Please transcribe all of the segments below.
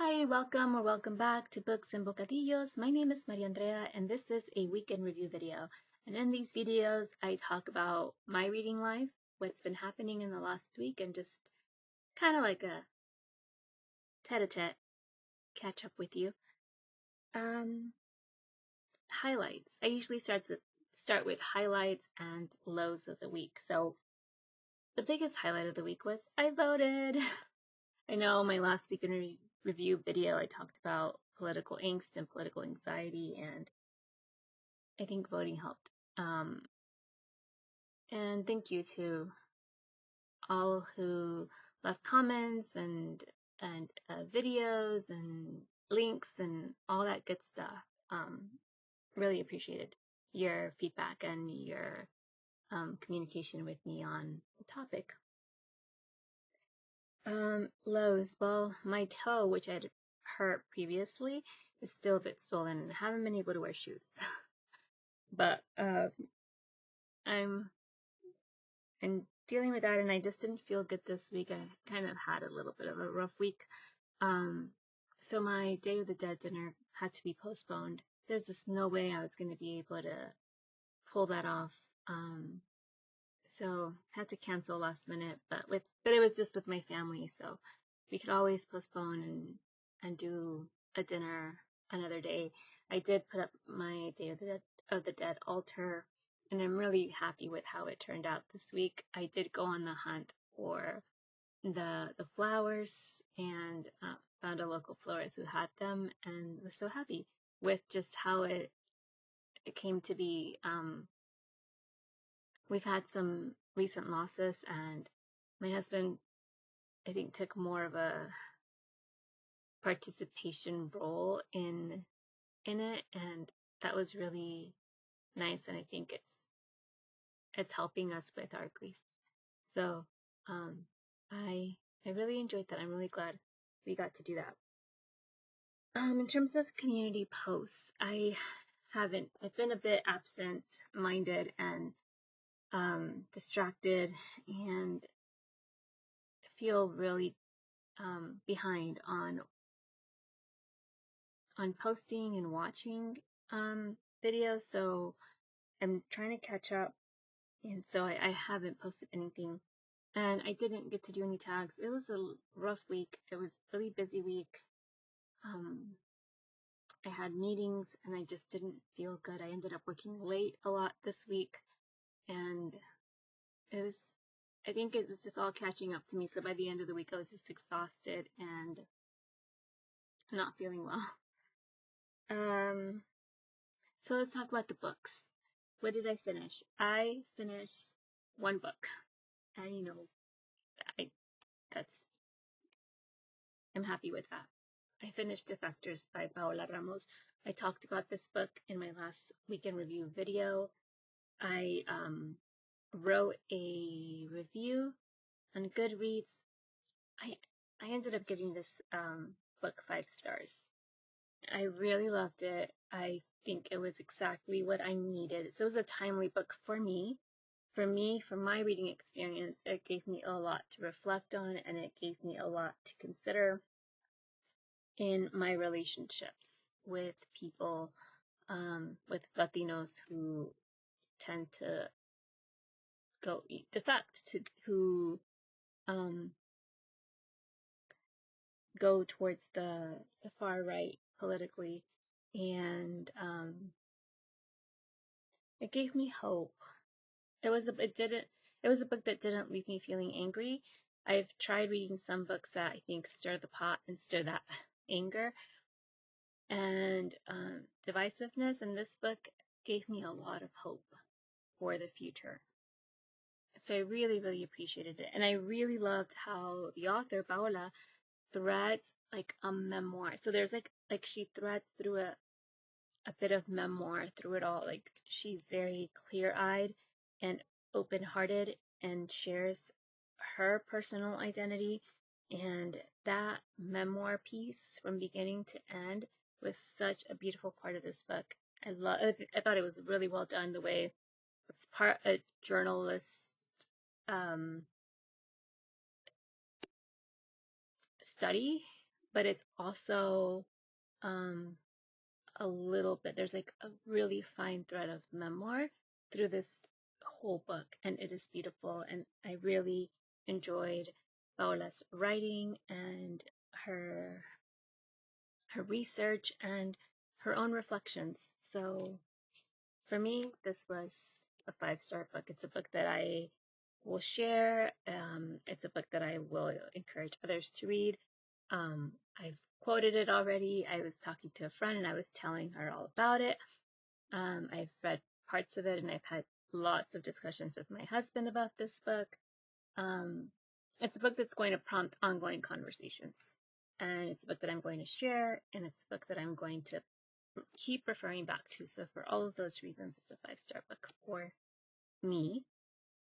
Hi, welcome or welcome back to Books and Bocadillos. My name is Mariandrea and this is a weekend review video. And in these videos, I talk about my reading life, what's been happening in the last week, and just kind of like a tete-a-tete catch up with you. Highlights. I usually start with highlights and lows of the week. So the biggest highlight of the week was I voted. I know my last weekend review video, I talked about political angst and political anxiety, and I think voting helped. And thank you to all who left comments and videos and links and all that good stuff. Really appreciated your feedback and your communication with me on the topic. Lows. Well, my toe, which I'd hurt previously, is still a bit swollen and haven't been able to wear shoes. But I'm dealing with that, and I just didn't feel good this week. I kind of had a little bit of a rough week. So my Day of the Dead dinner had to be postponed. There's just no way I was going to be able to pull that off. So had to cancel last minute, but it was just with my family, so we could always postpone and do a dinner another day. I did put up my Day of the Dead altar, and I'm really happy with how it turned out this week. I did go on the hunt for the flowers and found a local florist who had them, and was so happy with just how it came to be. We've had some recent losses, and my husband, I think, took more of a participation role in it, and that was really nice, and I think it's helping us with our grief. So I really enjoyed that. I'm really glad we got to do that. In terms of community posts, I've been a bit absent-minded and distracted, and feel really behind on posting and watching videos, so I'm trying to catch up, and so I haven't posted anything, and I didn't get to do any tags. It was a rough week. It was a really busy week. I had meetings and I just didn't feel good. I ended up working late a lot this week, and I think it was just all catching up to me. So by the end of the week, I was just exhausted and not feeling well. So let's talk about the books. What did I finish? I finished one book, and I'm happy with that. I finished Defectors by Paola Ramos. I talked about this book in my last weekend review video. I wrote a review on Goodreads. I ended up giving this book 5 stars. I really loved it. I think it was exactly what I needed. So it was a timely book for me. For my reading experience, it gave me a lot to reflect on, and it gave me a lot to consider in my relationships with people, with Latinos who tend to who go towards the far right politically, and it gave me hope. It was a book that didn't leave me feeling angry. I've tried reading some books that I think stir the pot and stir that anger and divisiveness, and this book gave me a lot of hope for the future. So I really, really appreciated it, and I really loved how the author Paola threads like a memoir. So there's like she threads through a bit of memoir through it all. Like, she's very clear-eyed and open-hearted and shares her personal identity, and that memoir piece from beginning to end was such a beautiful part of this book. I thought it was really well done, the way it's part a journalist study but it's also a little bit, there's like a really fine thread of memoir through this whole book, and it is beautiful. And I really enjoyed Paola's writing and her research and her own reflections. So for me, this was a 5-star book. It's a book that I will share. It's a book that I will encourage others to read. I've quoted it already. I was talking to a friend and I was telling her all about it. I've read parts of it and I've had lots of discussions with my husband about this book. It's a book that's going to prompt ongoing conversations. And it's a book that I'm going to share, and it's a book that I'm going to keep referring back to. So for all of those reasons, it's a 5-star book for me.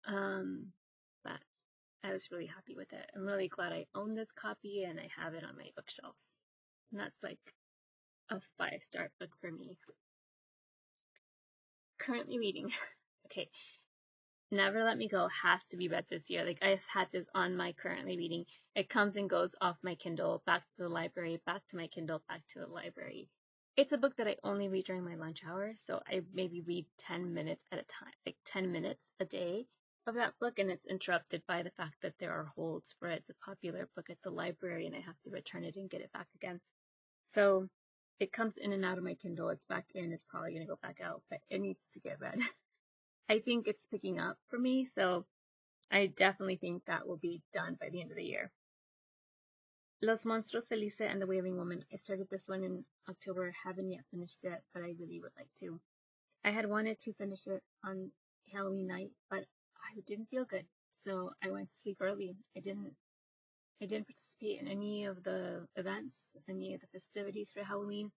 But I was really happy with it. I'm really glad I own this copy and I have it on my bookshelves. And that's like a 5-star book for me. Currently reading. Okay. Never Let Me Go has to be read this year. Like, I've had this on my currently reading. It comes and goes off my Kindle, back to the library, back to my Kindle, back to the library. It's a book that I only read during my lunch hour, so I maybe read 10 minutes at a time, like 10 minutes a day of that book, and it's interrupted by the fact that there are holds for it. It's a popular book at the library, and I have to return it and get it back again. So it comes in and out of my Kindle. It's back in. It's probably going to go back out, but it needs to get read. I think it's picking up for me, so I definitely think that will be done by the end of the year. Los Monstruos, Felice, and the Wailing Woman. I started this one in October. Haven't yet finished it, but I really would like to. I had wanted to finish it on Halloween night, but I didn't feel good, so I went to sleep early. I didn't participate in any of the events, any of the festivities for Halloween.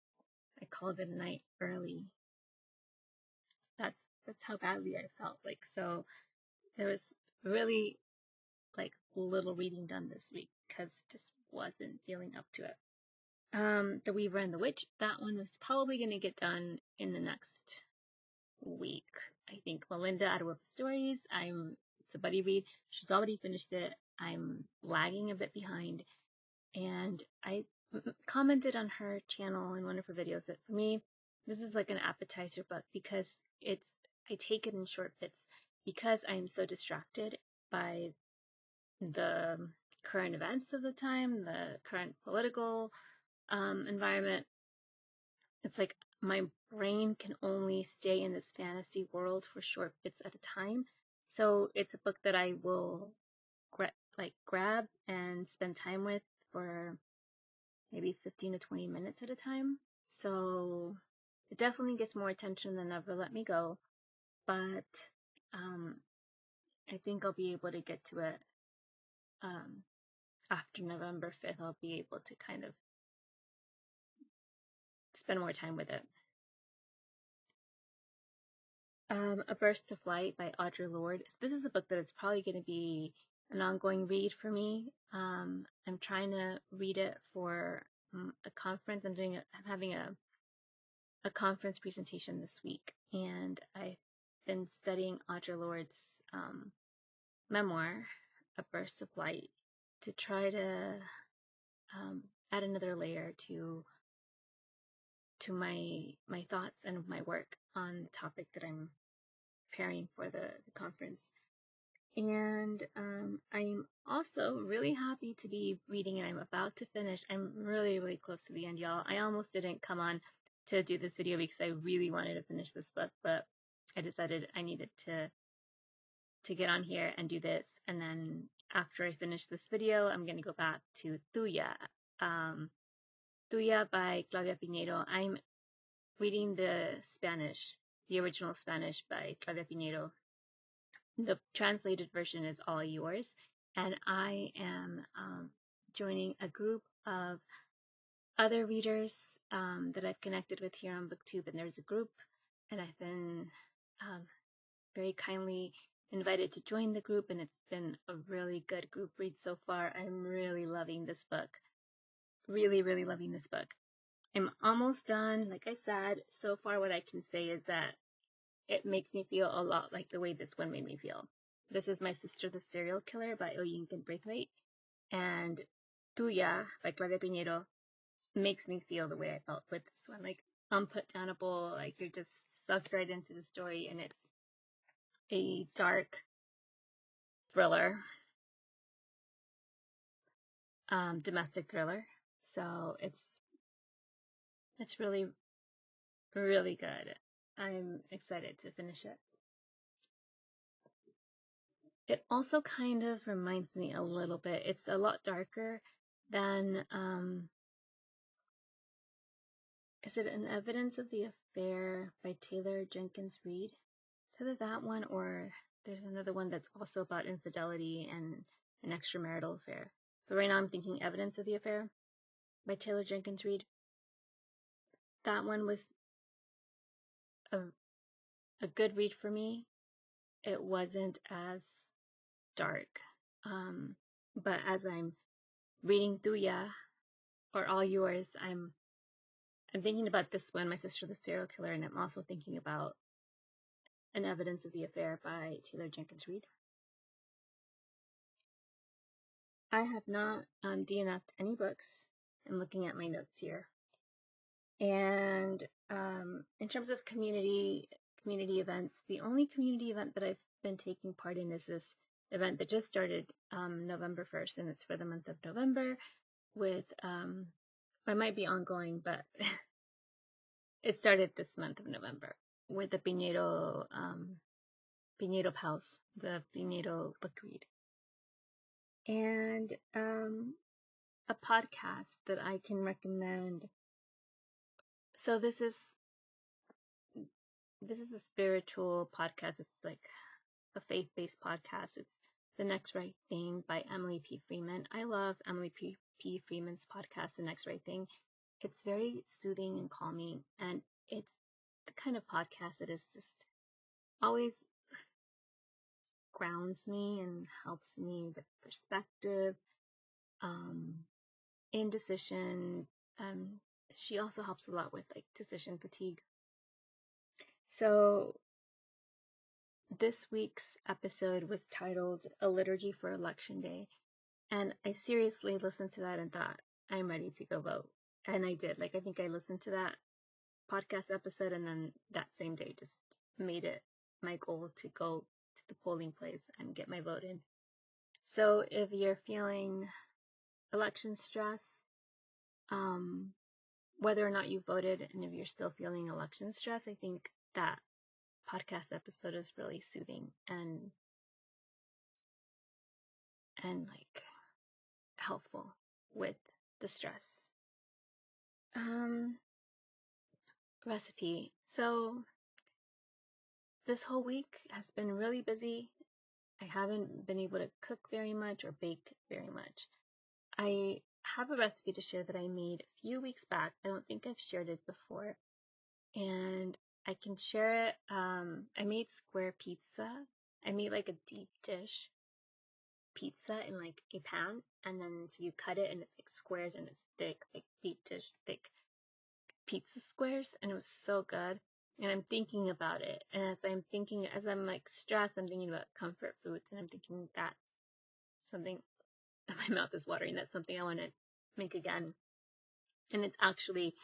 I called it a night early. That's how badly I felt. Like, so there was really like little reading done this week because just wasn't feeling up to it. The Weaver and the Witch, that one was probably going to get done in the next week. I think Melinda out of Stories, it's a buddy read. She's already finished it. I'm lagging a bit behind, and I commented on her channel in one of her videos that for me, this is like an appetizer book because I take it in short bits because I am so distracted by the current events of the time, the current political environment. It's like my brain can only stay in this fantasy world for short bits at a time. So it's a book that I will grab and spend time with for maybe 15 to 20 minutes at a time. So it definitely gets more attention than Never Let Me Go, but I think I'll be able to get to it after November 5th. I'll be able to kind of spend more time with it. A Burst of Light by Audre Lorde. This is a book that is probably going to be an ongoing read for me. I'm trying to read it for a conference. I'm having a conference presentation this week, and I've been studying Audre Lorde's memoir, A Burst of Light, to try to add another layer to my thoughts and my work on the topic that I'm preparing for the conference. And I'm also really happy to be reading, and I'm about to finish. I'm really, really close to the end, y'all. I almost didn't come on to do this video because I really wanted to finish this book, but I decided I needed to get on here and do this. And then after I finish this video, I'm going to go back to Tuya. Tuya by Claudia Pineiro. I'm reading the original Spanish by Claudia Pineiro. The translated version is all yours, and I am joining a group of other readers that I've connected with here on Booktube, and there's a group, and I've been very kindly invited to join the group, and it's been a really good group read so far. I'm really loving this book. Really, really loving this book. I'm almost done. Like I said, so far what I can say is that it makes me feel a lot like the way this one made me feel. This is My Sister the Serial Killer by Oyinkan Braithwaite, and Tuya by Claudia Pineiro makes me feel the way I felt with this one. Like, unputdownable, like you're just sucked right into the story, and it's a dark thriller, domestic thriller. So it's really, really good. I'm excited to finish it. It also kind of reminds me a little bit. It's a lot darker than, is it An Evidence of the Affair by Taylor Jenkins Reid? It's either that one or there's another one that's also about infidelity and an extramarital affair. But right now I'm thinking Evidence of the Affair by Taylor Jenkins Reid. That one was a good read for me. It wasn't as dark. But as I'm reading Tuya or All Yours, I'm thinking about this one, My Sister the Serial Killer, and I'm also thinking about An Evidence of the Affair by Taylor Jenkins Reid. I have not DNF'd any books. I'm looking at my notes here. And in terms of community events, the only community event that I've been taking part in is this event that just started November 1st, and it's for the month of November with, it might be ongoing, but it started this month of November with the Pineiro Pals, the Pineiro book read. And a podcast that I can recommend. So this is a spiritual podcast. It's like a faith-based podcast. It's The Next Right Thing by Emily P. Freeman. I love Emily P. Freeman's podcast, The Next Right Thing. It's very soothing and calming, and it's the kind of podcast that is just always grounds me and helps me with perspective, indecision. She also helps a lot with like decision fatigue. So this week's episode was titled A Liturgy for Election Day. And I seriously listened to that and thought, I'm ready to go vote. And I did. Like, I think I listened to that podcast episode and then that same day just made it my goal to go to the polling place and get my vote in. So if you're feeling election stress, whether or not you voted, and if you're still feeling election stress, I think that podcast episode is really soothing and like helpful with the stress. Recipe. So this whole week has been really busy. I haven't been able to cook very much or bake very much. I have a recipe to share that I made a few weeks back. I don't think I've shared it before. And I can share it. I made square pizza. I made like a deep dish pizza in like a pan, and then so you cut it and it's like squares and it's thick, like deep dish thick pizza squares, and it was so good. And I'm thinking about it, and as I'm like stressed, I'm thinking about comfort foods, and I'm thinking that's something. My mouth is watering. That's something I want to make again. And it's actually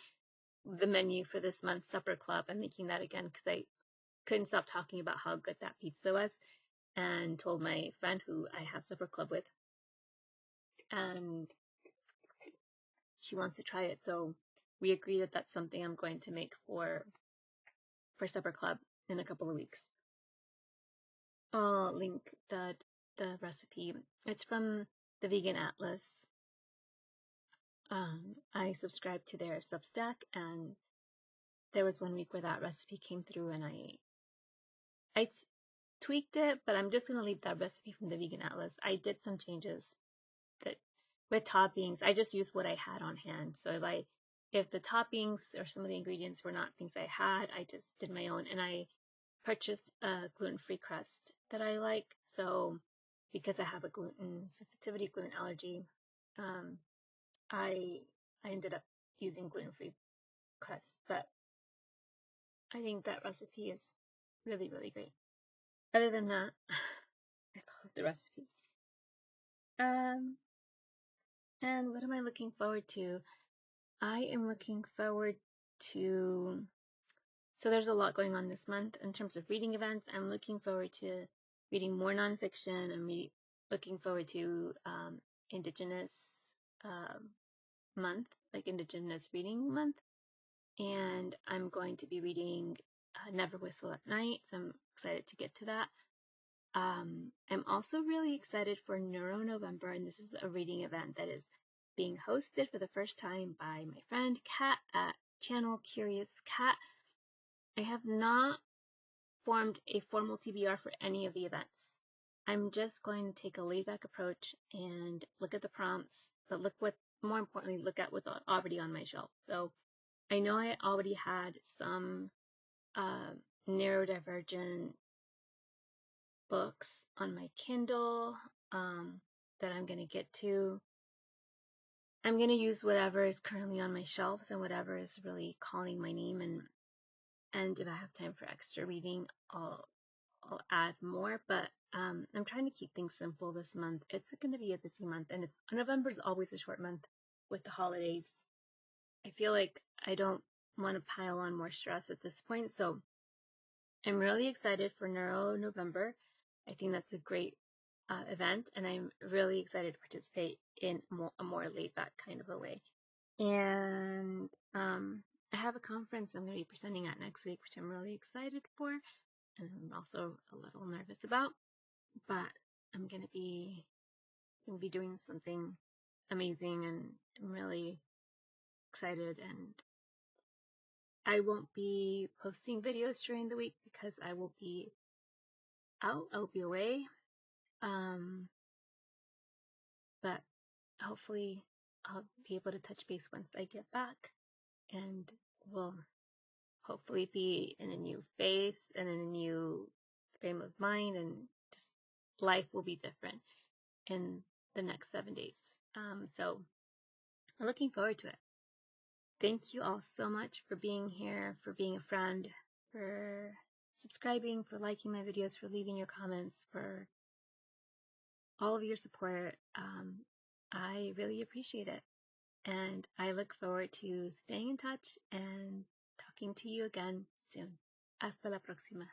the menu for this month's supper club. I'm making that again because I couldn't stop talking about how good that pizza was, and told my friend who I have supper club with, and she wants to try it. So we agreed that that's something I'm going to make for supper club in a couple of weeks. I'll link the recipe. It's from the Vegan Atlas. I subscribed to their Substack, and there was 1 week where that recipe came through, and I tweaked it, but I'm just gonna leave that recipe from the Vegan Atlas. I did some changes that with toppings. I just used what I had on hand. So if the toppings or some of the ingredients were not things I had, I just did my own, and I purchased a gluten-free crust that I like. So because I have a gluten sensitivity, gluten allergy, I ended up using gluten-free crust. But I think that recipe is really, really great. Other than that, I followed the recipe. And what am I looking forward to? I am looking forward to, so there's a lot going on this month in terms of reading events. I'm looking forward to reading more nonfiction. I'm looking forward to Indigenous month, like Indigenous Reading Month. And I'm going to be reading Never Whistle at Night, so I'm excited to get to that. I'm also really excited for Neurovember, and this is a reading event that is being hosted for the first time by my friend Kat at Channel Curious Cat. I have not formed a formal TBR for any of the events. I'm just going to take a laid-back approach and look at the prompts, but more importantly, look at what's already on my shelf. So I know I already had some neurodivergent books on my Kindle that I'm going to get to. I'm going to use whatever is currently on my shelves and whatever is really calling my name, and if I have time for extra reading, I'll add more, but I'm trying to keep things simple this month. It's going to be a busy month, and November is always a short month with the holidays. I feel like I don't want to pile on more stress at this point, so I'm really excited for Neurovember. I think that's a great event, and I'm really excited to participate in a more laid-back kind of a way. And I have a conference I'm going to be presenting at next week, which I'm really excited for, and I'm also a little nervous about. But I'm going to be doing something amazing, and I'm really excited. And I won't be posting videos during the week because I will be out. I'll be away. But hopefully I'll be able to touch base once I get back, and we'll hopefully be in a new phase and in a new frame of mind, and just life will be different in the next 7 days. So I'm looking forward to it. Thank you all so much for being here, for being a friend, for subscribing, for liking my videos, for leaving your comments, for all of your support. I really appreciate it. And I look forward to staying in touch and talking to you again soon. Hasta la próxima.